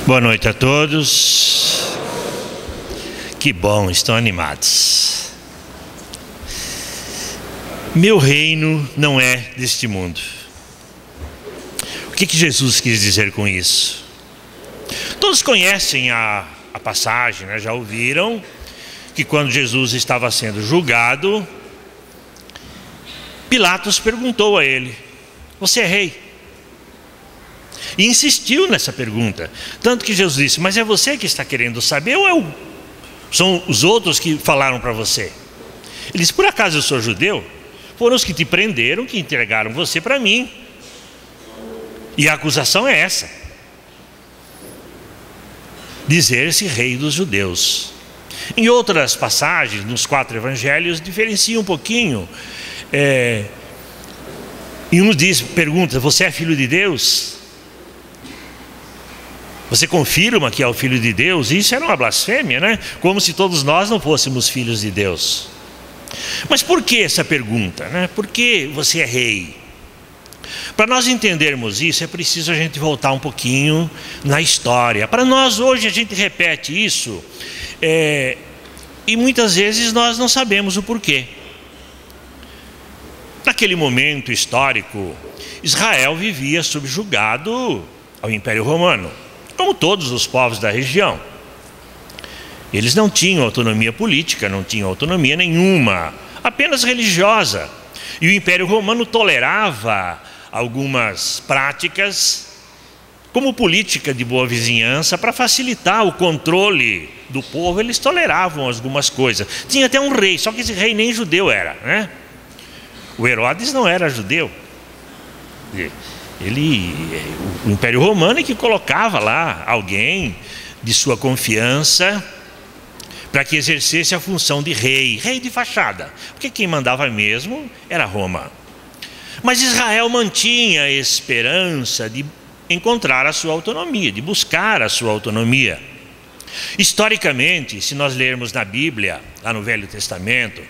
Boa noite a todos. Que bom, estão animados. Meu reino não é deste mundo. O que Jesus quis dizer com isso? Todos conhecem a passagem, né? Já ouviram que quando Jesus estava sendo julgado, Pilatos perguntou a ele: você é rei? E insistiu nessa pergunta, tanto que Jesus disse: mas é você que está querendo saber ou são os outros que falaram para você? Ele disse: por acaso eu sou judeu? Foram os que te prenderam, que entregaram você para mim. E a acusação é essa: dizer-se rei dos judeus. Em outras passagens, nos 4 evangelhos, diferencia um pouquinho. E um pergunta: você é filho de Deus? Você confirma que é o filho de Deus? Isso era uma blasfêmia, né? Como se todos nós não fôssemos filhos de Deus. Mas por que essa pergunta, né? Por que você é rei? Para nós entendermos isso, é preciso a gente voltar um pouquinho na história. Para nós hoje a gente repete isso, e muitas vezes nós não sabemos o porquê. Naquele momento histórico, Israel vivia subjugado ao Império Romano, como todos os povos da região. Eles não tinham autonomia política, não tinham autonomia nenhuma, apenas religiosa. E o Império Romano tolerava algumas práticas como política de boa vizinhança para facilitar o controle do povo. Eles toleravam algumas coisas. Tinha até um rei, só que esse rei nem judeu era, né? O Herodes não era judeu. O Império Romano é que colocava lá alguém de sua confiança para que exercesse a função de rei de fachada, porque quem mandava mesmo era Roma. Mas Israel mantinha a esperança de encontrar a sua autonomia, de buscar a sua autonomia. Historicamente, se nós lermos na Bíblia, lá no Velho Testamento,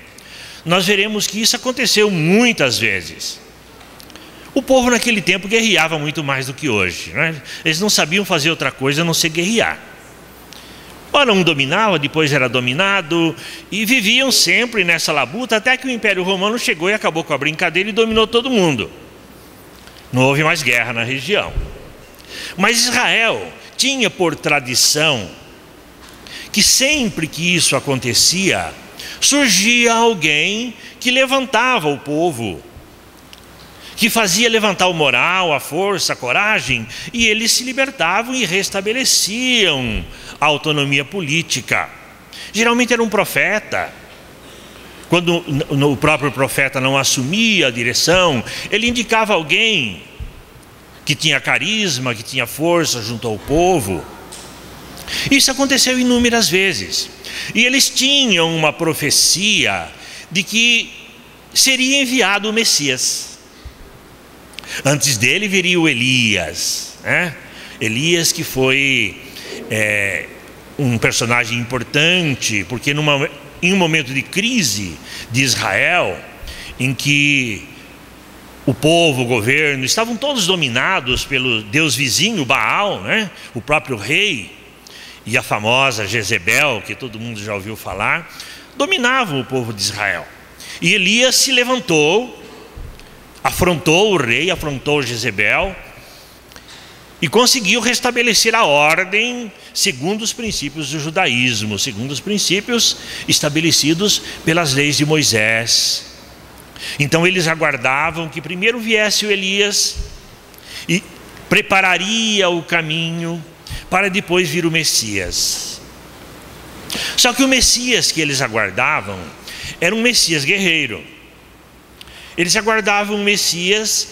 nós veremos que isso aconteceu muitas vezes. O povo naquele tempo guerreava muito mais do que hoje, né? Eles não sabiam fazer outra coisa a não ser guerrear. Ora um dominava, depois era dominado, e viviam sempre nessa labuta, até que o Império Romano chegou e acabou com a brincadeira e dominou todo mundo. Não houve mais guerra na região. Mas Israel tinha por tradição que sempre que isso acontecia, surgia alguém que levantava o povo, que fazia levantar o moral, a força, a coragem, e eles se libertavam e restabeleciam a autonomia política. Geralmente era um profeta. Quando o próprio profeta não assumia a direção, ele indicava alguém que tinha carisma, que tinha força junto ao povo. Isso aconteceu inúmeras vezes. E eles tinham uma profecia de que seria enviado o Messias. Antes dele viria o Elias, né? Elias, que foi um personagem importante, porque em um momento de crise de Israel, em que o povo, o governo, estavam todos dominados pelo deus vizinho Baal, né? O próprio rei e a famosa Jezebel, que todo mundo já ouviu falar, dominavam o povo de Israel. E Elias se levantou, afrontou o rei, afrontou Jezebel e conseguiu restabelecer a ordem segundo os princípios do judaísmo, segundo os princípios estabelecidos pelas leis de Moisés. Então eles aguardavam que primeiro viesse o Elias e prepararia o caminho para depois vir o Messias. Só que o Messias que eles aguardavam era um Messias guerreiro. Eles aguardavam um Messias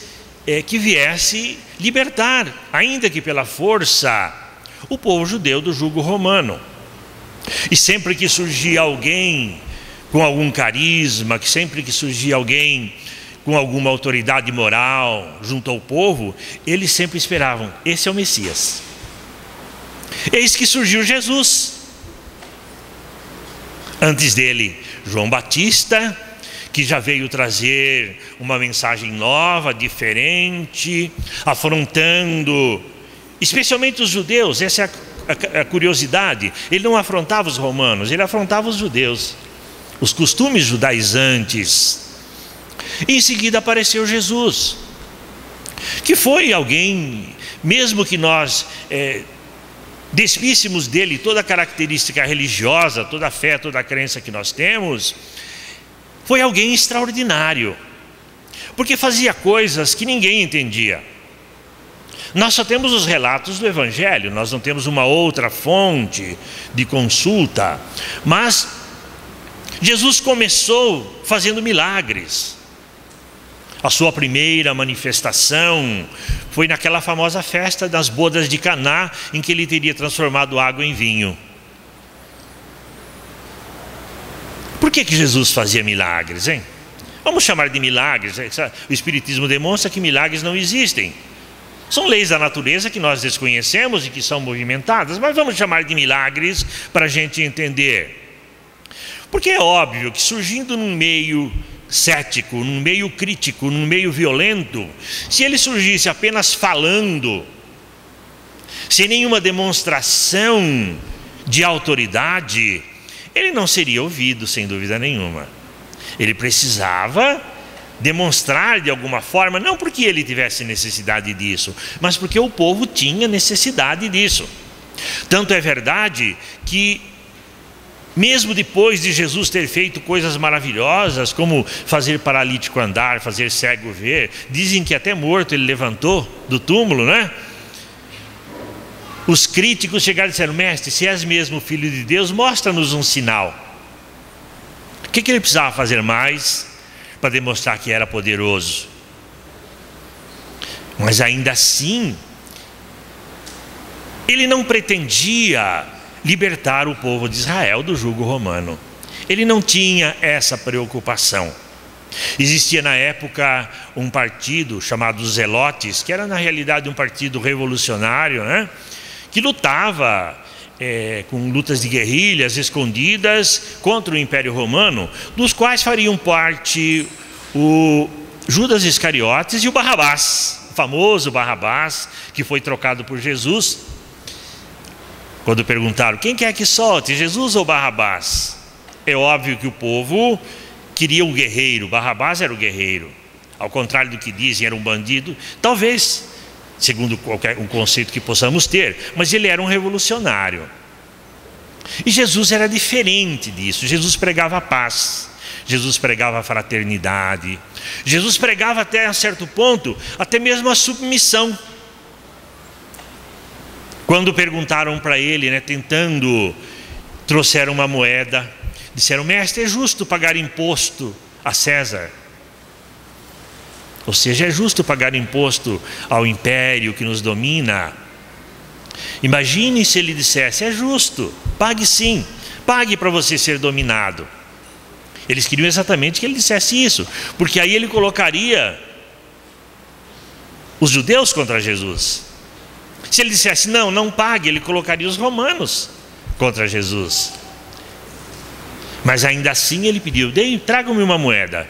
que viesse libertar, ainda que pela força, o povo judeu do jugo romano. E sempre que surgia alguém com algum carisma, que sempre que surgia alguém com alguma autoridade moral junto ao povo, eles sempre esperavam: esse é o Messias. Eis que surgiu Jesus. Antes dele, João Batista, que já veio trazer uma mensagem nova, diferente, afrontando especialmente os judeus. Essa é a curiosidade. Ele não afrontava os romanos, ele afrontava os judeus, os costumes judaizantes. E em seguida apareceu Jesus, que foi alguém, mesmo que nós despíssemos dele toda a característica religiosa, toda a fé, toda a crença que nós temos, foi alguém extraordinário, porque fazia coisas que ninguém entendia. Nós só temos os relatos do Evangelho, nós não temos uma outra fonte de consulta, mas Jesus começou fazendo milagres. A sua primeira manifestação foi naquela famosa festa das bodas de Caná, em que ele teria transformado água em vinho. Por que Jesus fazia milagres, hein? Vamos chamar de milagres. O Espiritismo demonstra que milagres não existem. São leis da natureza que nós desconhecemos e que são movimentadas, mas vamos chamar de milagres para a gente entender. Porque é óbvio que surgindo num meio cético, num meio crítico, num meio violento, se ele surgisse apenas falando, sem nenhuma demonstração de autoridade, ele não seria ouvido, sem dúvida nenhuma. Ele precisava demonstrar de alguma forma, não porque ele tivesse necessidade disso, mas porque o povo tinha necessidade disso. Tanto é verdade que, mesmo depois de Jesus ter feito coisas maravilhosas, como fazer paralítico andar, fazer cego ver, dizem que até morto ele levantou do túmulo, né? Os críticos chegaram e disseram: mestre, se és mesmo filho de Deus, mostra-nos um sinal. O que ele precisava fazer mais para demonstrar que era poderoso? Mas ainda assim, ele não pretendia libertar o povo de Israel do jugo romano. Ele não tinha essa preocupação. Existia na época um partido chamado Zelotes, que era na realidade um partido revolucionário, né? Que lutava com lutas de guerrilhas escondidas contra o Império Romano, dos quais fariam parte o Judas Iscariotes e o Barrabás, o famoso Barrabás, que foi trocado por Jesus. Quando perguntaram: quem quer que solte, Jesus ou Barrabás? É óbvio que o povo queria um guerreiro. Barrabás era o guerreiro, ao contrário do que dizem, era um bandido, talvez, segundo qualquer um conceito que possamos ter, mas ele era um revolucionário. E Jesus era diferente disso. Jesus pregava a paz, Jesus pregava a fraternidade, Jesus pregava até a certo ponto, até mesmo a submissão. Quando perguntaram para ele, né, trouxeram uma moeda, disseram: mestre, é justo pagar imposto a César? Ou seja, é justo pagar imposto ao império que nos domina? Imagine se ele dissesse: é justo, pague sim, pague para você ser dominado. Eles queriam exatamente que ele dissesse isso, porque aí ele colocaria os judeus contra Jesus. Se ele dissesse não, não pague, ele colocaria os romanos contra Jesus. Mas ainda assim ele pediu: tragam-me uma moeda.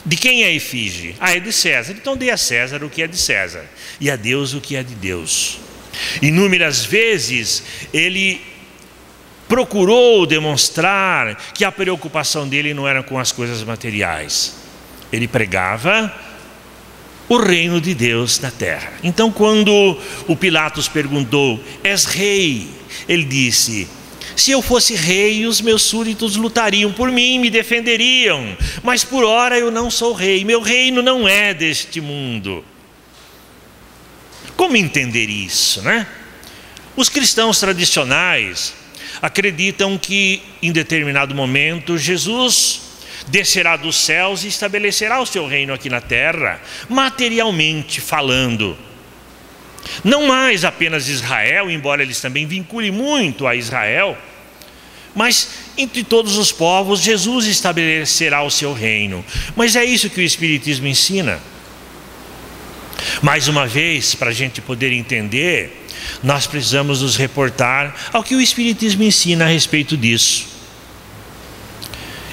De quem é a efígie? Ah, é de César. Então dê a César o que é de César, e a Deus o que é de Deus. Inúmeras vezes ele procurou demonstrar que a preocupação dele não era com as coisas materiais. Ele pregava o reino de Deus na terra. Então, quando o Pilatos perguntou: és rei? Ele disse: se eu fosse rei, os meus súditos lutariam por mim, me defenderiam, mas por ora eu não sou rei, meu reino não é deste mundo. Como entender isso, né? Os cristãos tradicionais acreditam que em determinado momento Jesus descerá dos céus e estabelecerá o seu reino aqui na terra, materialmente falando. Não mais apenas Israel, embora eles também vinculem muito a Israel, mas entre todos os povos Jesus estabelecerá o seu reino. Mas é isso que o Espiritismo ensina. Mais uma vez, para a gente poder entender, nós precisamos nos reportar ao que o Espiritismo ensina a respeito disso.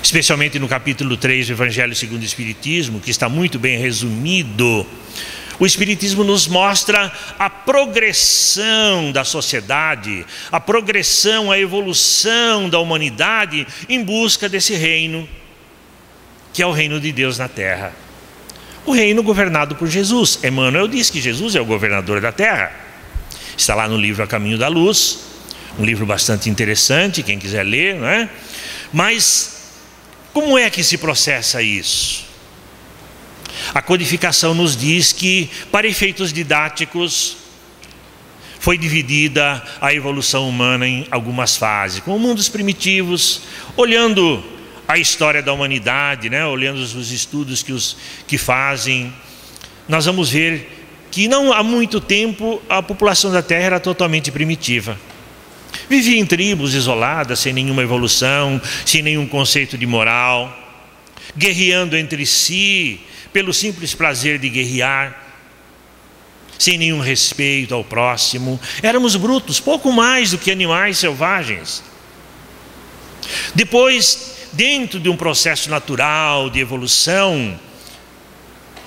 Especialmente no capítulo 3 do Evangelho segundo o Espiritismo, que está muito bem resumido, O Espiritismo nos mostra a progressão da sociedade, a progressão, a evolução da humanidade em busca desse reino, que é o reino de Deus na terra. O reino governado por Jesus. Emmanuel diz que Jesus é o governador da terra. Está lá no livro A Caminho da Luz, um livro bastante interessante, quem quiser ler, não é? Mas como é que se processa isso? A codificação nos diz que, para efeitos didáticos, foi dividida a evolução humana em algumas fases, como mundos primitivos, olhando a história da humanidade, né? Olhando os estudos que fazem, nós vamos ver que não há muito tempo a população da Terra era totalmente primitiva. Vivia em tribos isoladas, sem nenhuma evolução, sem nenhum conceito de moral, guerreando entre si pelo simples prazer de guerrear, sem nenhum respeito ao próximo. Éramos brutos, pouco mais do que animais selvagens. Depois, dentro de um processo natural de evolução,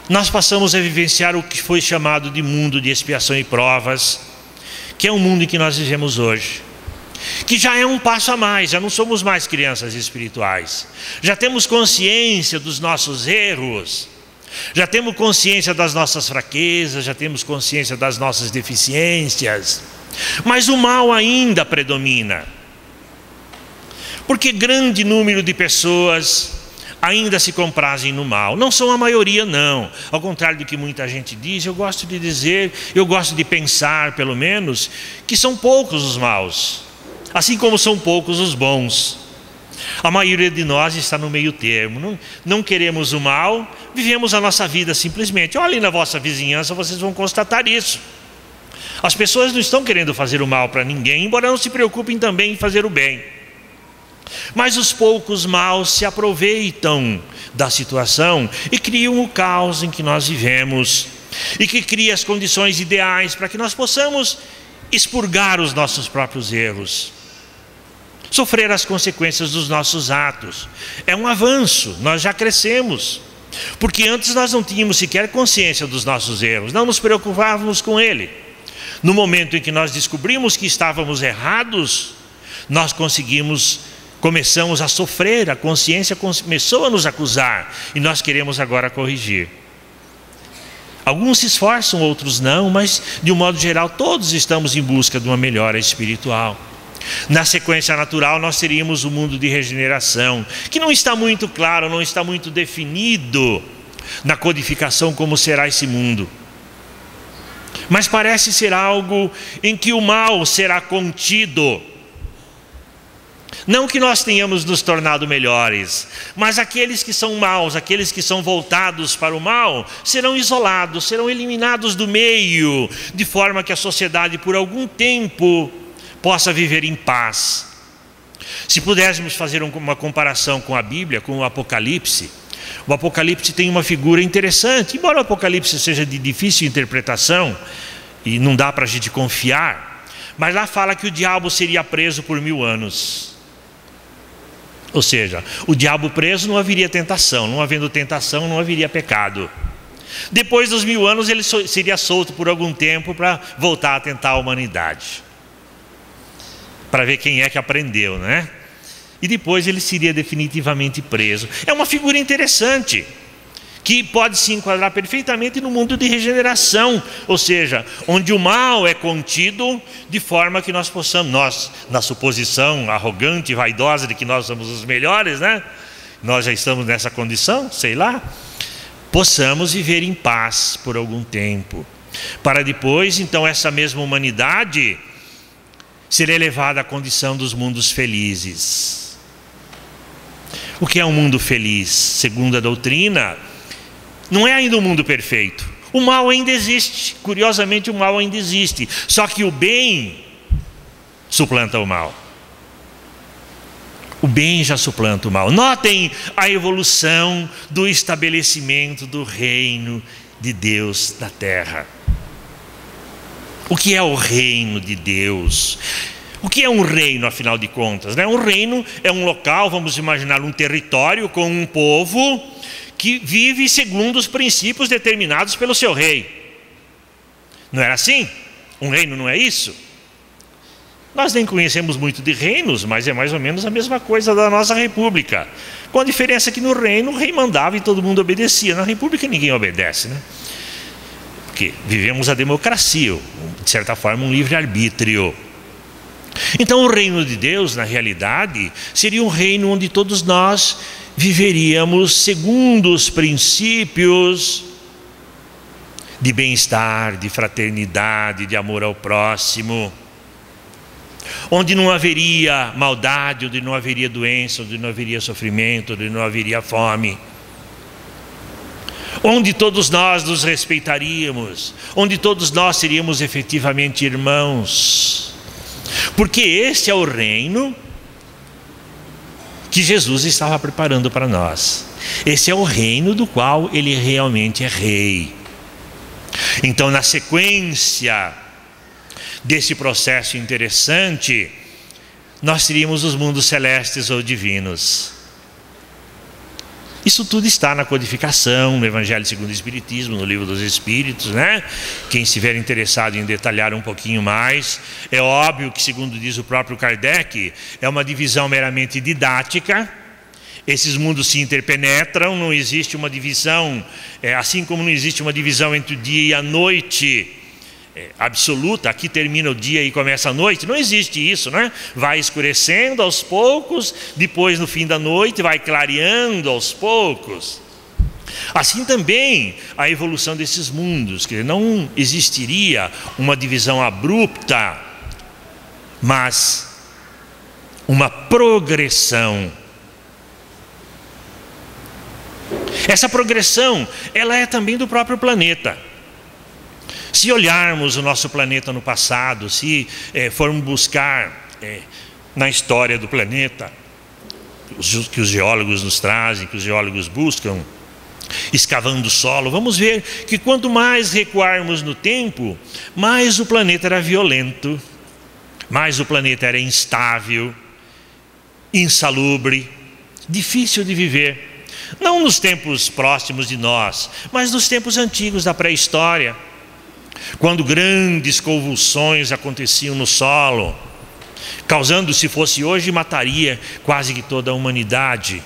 nós passamos a vivenciar o que foi chamado de mundo de expiação e provas, que é o mundo em que nós vivemos hoje, que já é um passo a mais. Já não somos mais crianças espirituais, já temos consciência dos nossos erros, já temos consciência das nossas fraquezas, já temos consciência das nossas deficiências, mas o mal ainda predomina, porque grande número de pessoas ainda se comprazem no mal. Não são a maioria, não. Ao contrário do que muita gente diz, eu gosto de dizer, eu gosto de pensar, pelo menos, que são poucos os maus, assim como são poucos os bons. A maioria de nós está no meio termo. Não queremos o mal, vivemos a nossa vida simplesmente. Olhem na vossa vizinhança, vocês vão constatar isso. As pessoas não estão querendo fazer o mal para ninguém, embora não se preocupem também em fazer o bem. Mas os poucos maus se aproveitam da situação e criam o caos em que nós vivemos, e que cria as condições ideais para que nós possamos expurgar os nossos próprios erros, sofrer as consequências dos nossos atos. É um avanço, nós já crescemos, porque antes nós não tínhamos sequer consciência dos nossos erros, não nos preocupávamos com ele. No momento em que nós descobrimos que estávamos errados, nós começamos a sofrer, a consciência começou a nos acusar, e nós queremos agora corrigir. Alguns se esforçam, outros não, mas de um modo geral todos estamos em busca de uma melhora espiritual. Na sequência natural nós teríamos o mundo de regeneração, que não está muito claro, não está muito definido na codificação como será esse mundo, mas parece ser algo em que o mal será contido. Não que nós tenhamos nos tornado melhores, mas aqueles que são maus, aqueles que são voltados para o mal, serão isolados, serão eliminados do meio, de forma que a sociedade por algum tempo possa viver em paz. Se pudéssemos fazer uma comparação com a Bíblia, com o Apocalipse tem uma figura interessante, embora o Apocalipse seja de difícil interpretação e não dá para a gente confiar, mas lá fala que o diabo seria preso por 1000 anos. Ou seja, o diabo preso, não haveria tentação, não havendo tentação não haveria pecado. Depois dos 1000 anos ele seria solto por algum tempo para voltar a tentar a humanidade, para ver quem é que aprendeu, né? E depois ele seria definitivamente preso. É uma figura interessante, que pode se enquadrar perfeitamente no mundo de regeneração, ou seja, onde o mal é contido, de forma que nós possamos, nós, na suposição arrogante e vaidosa de que nós somos os melhores, né? Nós já estamos nessa condição, sei lá, possamos viver em paz por algum tempo, para depois, então, essa mesma humanidade ser elevada à condição dos mundos felizes. O que é um mundo feliz? Segundo a doutrina, não é ainda um mundo perfeito. O mal ainda existe, curiosamente o mal ainda existe, só que o bem suplanta o mal. O bem já suplanta o mal. Notem a evolução do estabelecimento do reino de Deus na terra. O que é o reino de Deus? O que é um reino, afinal de contas, né? Um reino é um local, vamos imaginar um território com um povo que vive segundo os princípios determinados pelo seu rei. Não era assim? Um reino não é isso? Nós nem conhecemos muito de reinos, mas é mais ou menos a mesma coisa da nossa república. Com a diferença que no reino o rei mandava e todo mundo obedecia. Na república ninguém obedece, né? Porque vivemos a democracia, de certa forma um livre-arbítrio. Então o reino de Deus, na realidade, seria um reino onde todos nós viveríamos segundo os princípios de bem-estar, de fraternidade, de amor ao próximo, onde não haveria maldade, onde não haveria doença, onde não haveria sofrimento, onde não haveria fome, onde todos nós nos respeitaríamos, onde todos nós seríamos efetivamente irmãos, porque este é o reino que Jesus estava preparando para nós. Esse é o reino do qual ele realmente é rei. Então, na sequência desse processo interessante, nós teríamos os mundos celestes ou divinos. Isso tudo está na codificação, no Evangelho segundo o Espiritismo, no Livro dos Espíritos, né? Quem estiver interessado em detalhar um pouquinho mais, é óbvio que, segundo diz o próprio Kardec, é uma divisão meramente didática. Esses mundos se interpenetram, não existe uma divisão, assim como não existe uma divisão entre o dia e a noite absoluta, aqui termina o dia e começa a noite, não existe isso, né? Vai escurecendo aos poucos, depois no fim da noite vai clareando aos poucos. Assim também a evolução desses mundos, que não existiria uma divisão abrupta, mas uma progressão. Essa progressão, ela é também do próprio planeta. Se olharmos o nosso planeta no passado, se formos buscar na história do planeta, que os geólogos nos trazem, que os geólogos buscam, escavando o solo, vamos ver que quanto mais recuarmos no tempo, mais o planeta era violento, mais o planeta era instável, insalubre, difícil de viver. Não nos tempos próximos de nós, mas nos tempos antigos da pré-história, quando grandes convulsões aconteciam no solo, causando, se fosse hoje, mataria quase que toda a humanidade.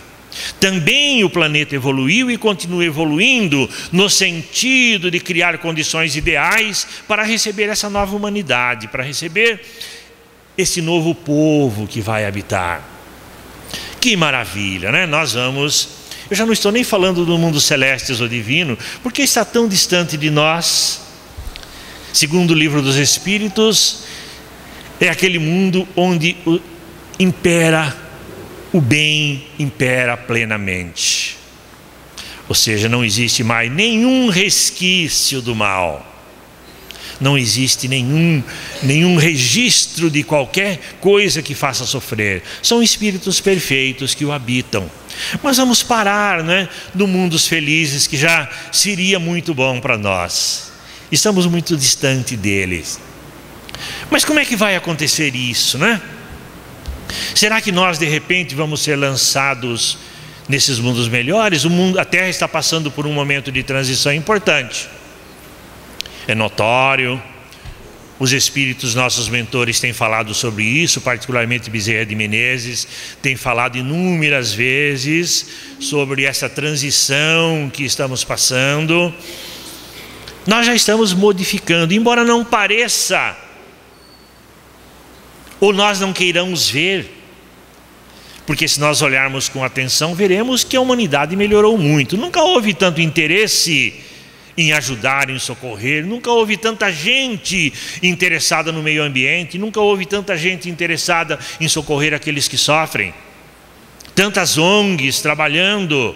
Também o planeta evoluiu e continua evoluindo no sentido de criar condições ideais para receber essa nova humanidade, para receber esse novo povo que vai habitar. Que maravilha, né? Eu já não estou nem falando do mundo celeste ou divino, porque está tão distante de nós. Segundo o Livro dos Espíritos, é aquele mundo onde impera o bem, impera plenamente. Ou seja, não existe mais nenhum resquício do mal. Não existe nenhum registro de qualquer coisa que faça sofrer. São espíritos perfeitos que o habitam. Mas vamos parar, né, no mundo dos felizes, que já seria muito bom para nós. Estamos muito distante deles. Mas como é que vai acontecer isso, né? Será que nós de repente vamos ser lançados nesses mundos melhores? A Terra está passando por um momento de transição importante. É notório. Os espíritos, nossos mentores, têm falado sobre isso, particularmente Bezerra de Menezes, tem falado inúmeras vezes sobre essa transição que estamos passando. Nós já estamos modificando, embora não pareça, ou nós não queiramos ver, porque se nós olharmos com atenção, veremos que a humanidade melhorou muito. Nunca houve tanto interesse em ajudar, em socorrer, nunca houve tanta gente interessada no meio ambiente, nunca houve tanta gente interessada em socorrer aqueles que sofrem, tantas ONGs trabalhando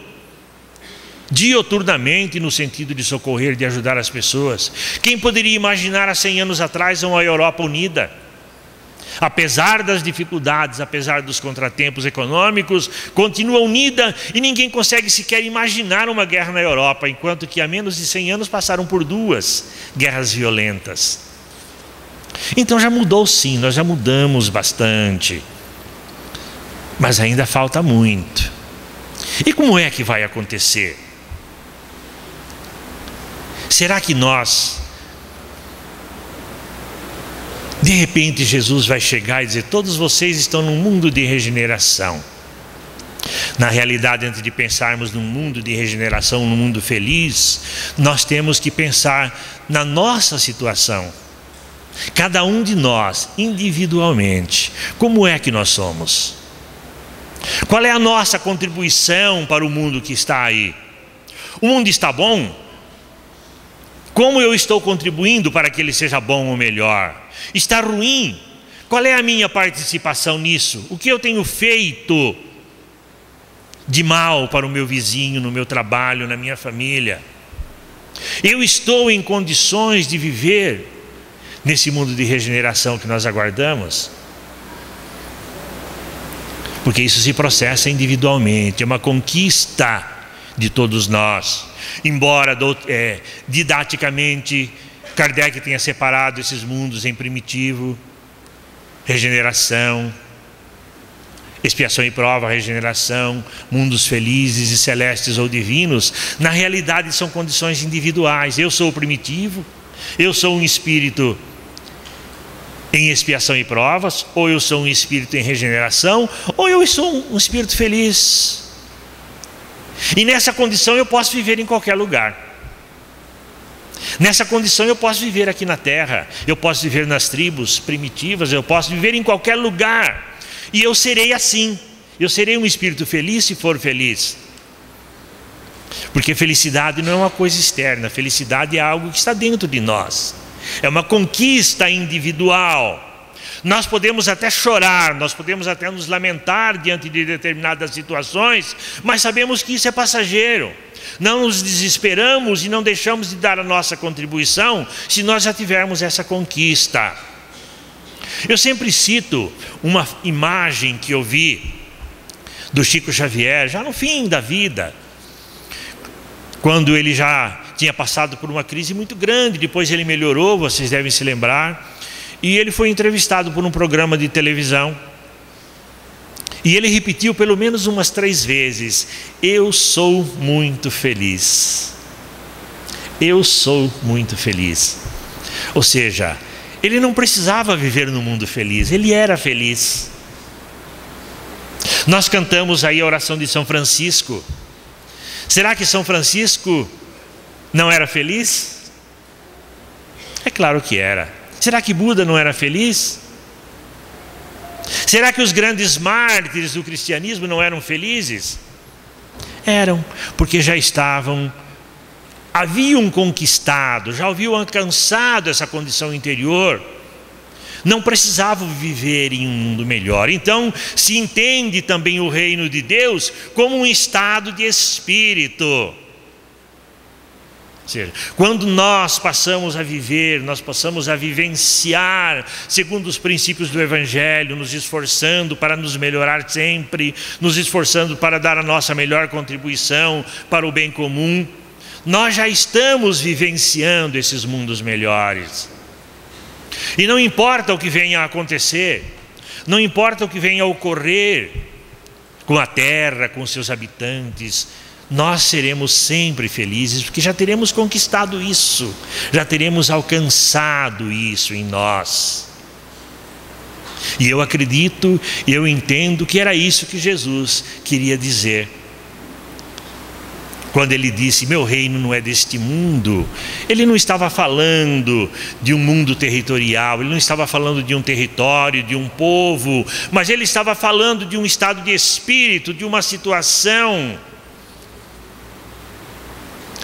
dioturnamente no sentido de socorrer, de ajudar as pessoas. Quem poderia imaginar há 100 anos atrás uma Europa unida? Apesar das dificuldades, apesar dos contratempos econômicos, continua unida, e ninguém consegue sequer imaginar uma guerra na Europa, enquanto que há menos de 100 anos passaram por 2 guerras violentas. Então já mudou sim, nós já mudamos bastante, mas ainda falta muito. E como é que vai acontecer? Será que nós De repente Jesus vai chegar e dizer: todos vocês estão num mundo de regeneração. Na realidade, antes de pensarmos num mundo de regeneração, num mundo feliz, nós temos que pensar na nossa situação. Cada um de nós, individualmente, como é que nós somos? Qual é a nossa contribuição para o mundo que está aí? O mundo está bom? Como eu estou contribuindo para que ele seja bom ou melhor? Está ruim? Qual é a minha participação nisso? O que eu tenho feito de mal para o meu vizinho, no meu trabalho, na minha família? Eu estou em condições de viver nesse mundo de regeneração que nós aguardamos? Porque isso se processa individualmente, é uma conquista de todos nós. Embora didaticamente Kardec tenha separado esses mundos em primitivo, regeneração, expiação e prova, regeneração, mundos felizes e celestes ou divinos, na realidade são condições individuais. Eu sou o primitivo, eu sou um espírito em expiação e provas, ou eu sou um espírito em regeneração, ou eu sou um espírito feliz. E nessa condição eu posso viver em qualquer lugar. Nessa condição eu posso viver aqui na terra, eu posso viver nas tribos primitivas, eu posso viver em qualquer lugar. E eu serei assim. Eu serei um espírito feliz se for feliz. Porque felicidade não é uma coisa externa, felicidade é algo que está dentro de nós. É uma conquista individual. Nós podemos até chorar, nós podemos até nos lamentar diante de determinadas situações, mas sabemos que isso é passageiro. Não nos desesperamos e não deixamos de dar a nossa contribuição se nós já tivermos essa conquista. Eu sempre cito uma imagem que eu vi do Chico Xavier, já no fim da vida, quando ele já tinha passado por uma crise muito grande. Depois ele melhorou, vocês devem se lembrar, e ele foi entrevistado por um programa de televisão, e ele repetiu pelo menos umas 3 vezes: eu sou muito feliz, eu sou muito feliz. Ou seja, ele não precisava viver no mundo feliz, ele era feliz. Nós cantamos aí a oração de São Francisco. Será que São Francisco não era feliz? É claro que era. Será que Buda não era feliz? Será que os grandes mártires do cristianismo não eram felizes? Eram, porque já haviam conquistado, já haviam alcançado essa condição interior. Não precisavam viver em um mundo melhor. Então se entende também o reino de Deus como um estado de espírito. Ou seja, quando nós passamos a viver, nós passamos a vivenciar segundo os princípios do Evangelho, nos esforçando para nos melhorar sempre, nos esforçando para dar a nossa melhor contribuição para o bem comum, nós já estamos vivenciando esses mundos melhores. E não importa o que venha a acontecer, não importa o que venha a ocorrer com a terra, com seus habitantes, nós seremos sempre felizes, porque já teremos conquistado isso, já teremos alcançado isso em nós. E eu acredito, eu entendo que era isso que Jesus queria dizer quando ele disse: meu reino não é deste mundo. Ele não estava falando de um mundo territorial, ele não estava falando de um território, de um povo, mas ele estava falando de um estado de espírito, de uma situação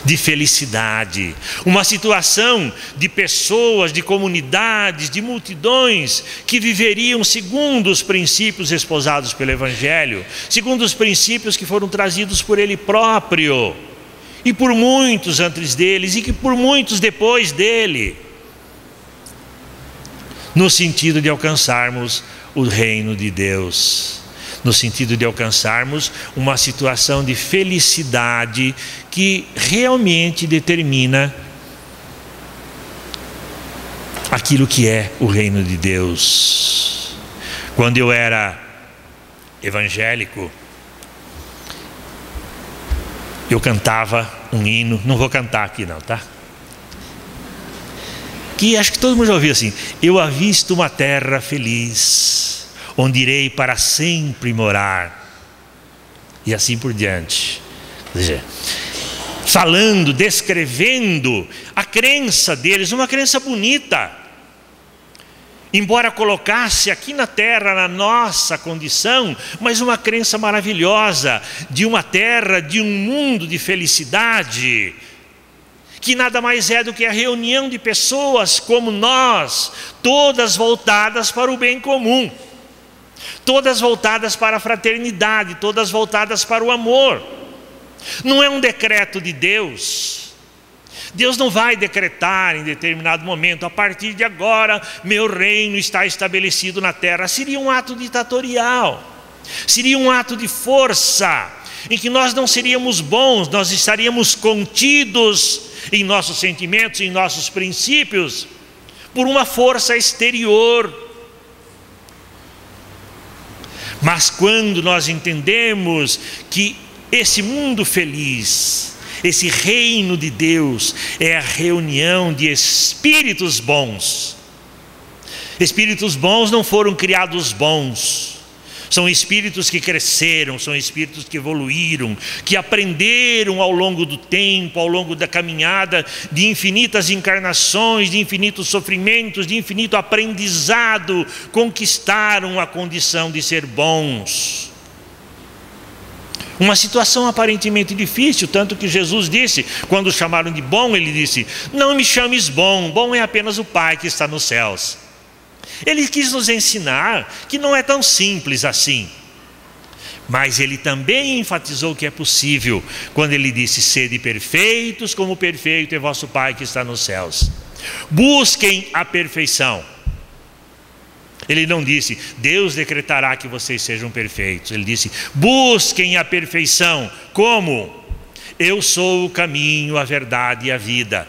de felicidade, uma situação de pessoas, de comunidades, de multidões que viveriam segundo os princípios esposados pelo Evangelho, segundo os princípios que foram trazidos por Ele próprio e por muitos antes deles e que por muitos depois dele, no sentido de alcançarmos o reino de Deus, no sentido de alcançarmos uma situação de felicidade que realmente determina aquilo que é o reino de Deus. Quando eu era evangélico, eu cantava um hino, não vou cantar aqui não, tá? que acho que todo mundo já ouviu assim: eu avisto uma terra feliz, onde irei para sempre morar, e assim por diante. Ou seja, falando, descrevendo a crença deles, uma crença bonita, embora colocasse aqui na terra, na nossa condição, mas uma crença maravilhosa, de uma terra, de um mundo de felicidade, que nada mais é do que a reunião de pessoas como nós, todas voltadas para o bem comum, todas voltadas para a fraternidade, todas voltadas para o amor. Não é um decreto de Deus. Deus não vai decretar em determinado momento: a partir de agora meu reino está estabelecido na terra. Seria um ato ditatorial, seria um ato de força, em que nós não seríamos bons, nós estaríamos contidos em nossos sentimentos, em nossos princípios, por uma força exterior. Mas quando nós entendemos que esse mundo feliz, esse reino de Deus, é a reunião de espíritos bons. Espíritos bons não foram criados bons. São espíritos que cresceram, são espíritos que evoluíram, que aprenderam ao longo do tempo, ao longo da caminhada, de infinitas encarnações, de infinitos sofrimentos, de infinito aprendizado, conquistaram a condição de ser bons. Uma situação aparentemente difícil, tanto que Jesus disse, quando chamaram de bom, ele disse: não me chames bom, bom é apenas o Pai que está nos céus. Ele quis nos ensinar que não é tão simples assim. Mas ele também enfatizou que é possível, quando ele disse: sede perfeitos como perfeito é vosso Pai que está nos céus. Busquem a perfeição. Ele não disse: Deus decretará que vocês sejam perfeitos. Ele disse: busquem a perfeição. Como? Eu sou o caminho, a verdade e a vida.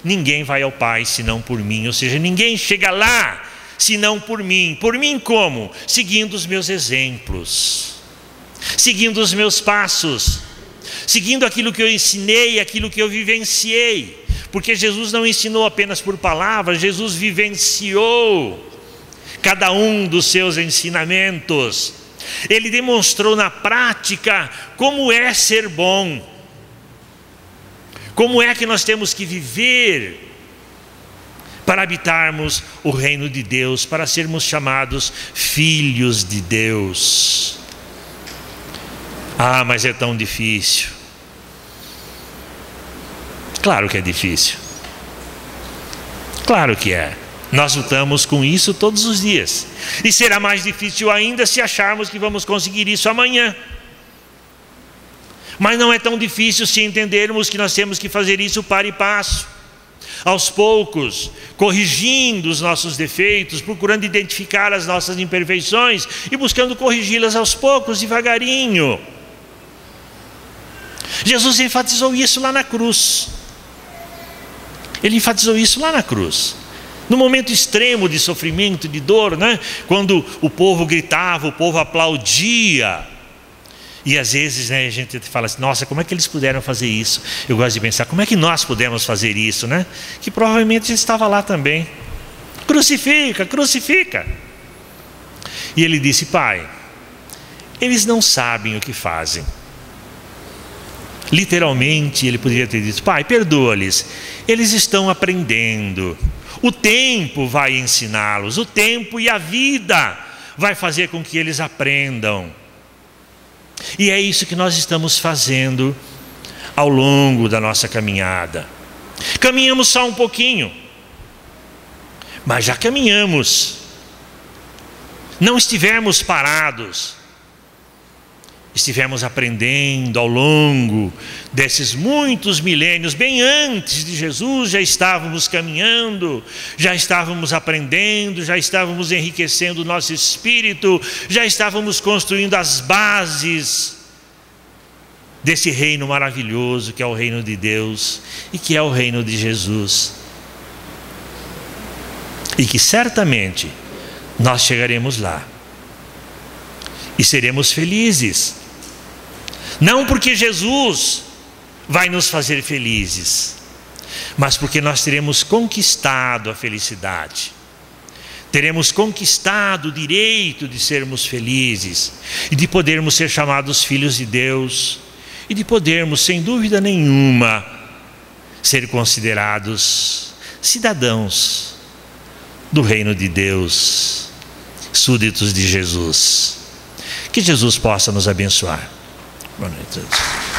Ninguém vai ao Pai senão por mim. Ou seja, ninguém chega lá senão por mim. Por mim como? Seguindo os meus exemplos, seguindo os meus passos, seguindo aquilo que eu ensinei, aquilo que eu vivenciei. Porque Jesus não ensinou apenas por palavras, Jesus vivenciou cada um dos seus ensinamentos. Ele demonstrou na prática como é ser bom, como é que nós temos que viver para habitarmos o reino de Deus, para sermos chamados filhos de Deus. Ah, mas é tão difícil. Claro que é difícil. Claro que é. Nós lutamos com isso todos os dias. E será mais difícil ainda se acharmos que vamos conseguir isso amanhã. Mas não é tão difícil se entendermos que nós temos que fazer isso para e passo, aos poucos, corrigindo os nossos defeitos, procurando identificar as nossas imperfeições e buscando corrigi-las aos poucos, devagarinho. Jesus enfatizou isso lá na cruz. Ele enfatizou isso lá na cruz. No momento extremo de sofrimento, de dor, né? Quando o povo gritava, o povo aplaudia. E às vezes, né, a gente fala assim: nossa, como é que eles puderam fazer isso? Eu gosto de pensar, como é que nós pudemos fazer isso, né? Que provavelmente ele estava lá também. Crucifica, crucifica. E ele disse: Pai, eles não sabem o que fazem. Literalmente ele poderia ter dito: Pai, perdoa-lhes, eles estão aprendendo. O tempo vai ensiná-los, o tempo e a vida vai fazer com que eles aprendam. E é isso que nós estamos fazendo ao longo da nossa caminhada. Caminhamos só um pouquinho, mas já caminhamos. Não estivemos parados. Estivemos aprendendo ao longo desses muitos milênios. Bem antes de Jesus já estávamos caminhando, já estávamos aprendendo, já estávamos enriquecendo o nosso espírito, já estávamos construindo as bases desse reino maravilhoso que é o reino de Deus e que é o reino de Jesus. E que certamente nós chegaremos lá e seremos felizes. Não porque Jesus vai nos fazer felizes, mas porque nós teremos conquistado a felicidade. Teremos conquistado o direito de sermos felizes e de podermos ser chamados filhos de Deus e de podermos, sem dúvida nenhuma, ser considerados cidadãos do reino de Deus, súditos de Jesus. Que Jesus possa nos abençoar. Boa noite a todos.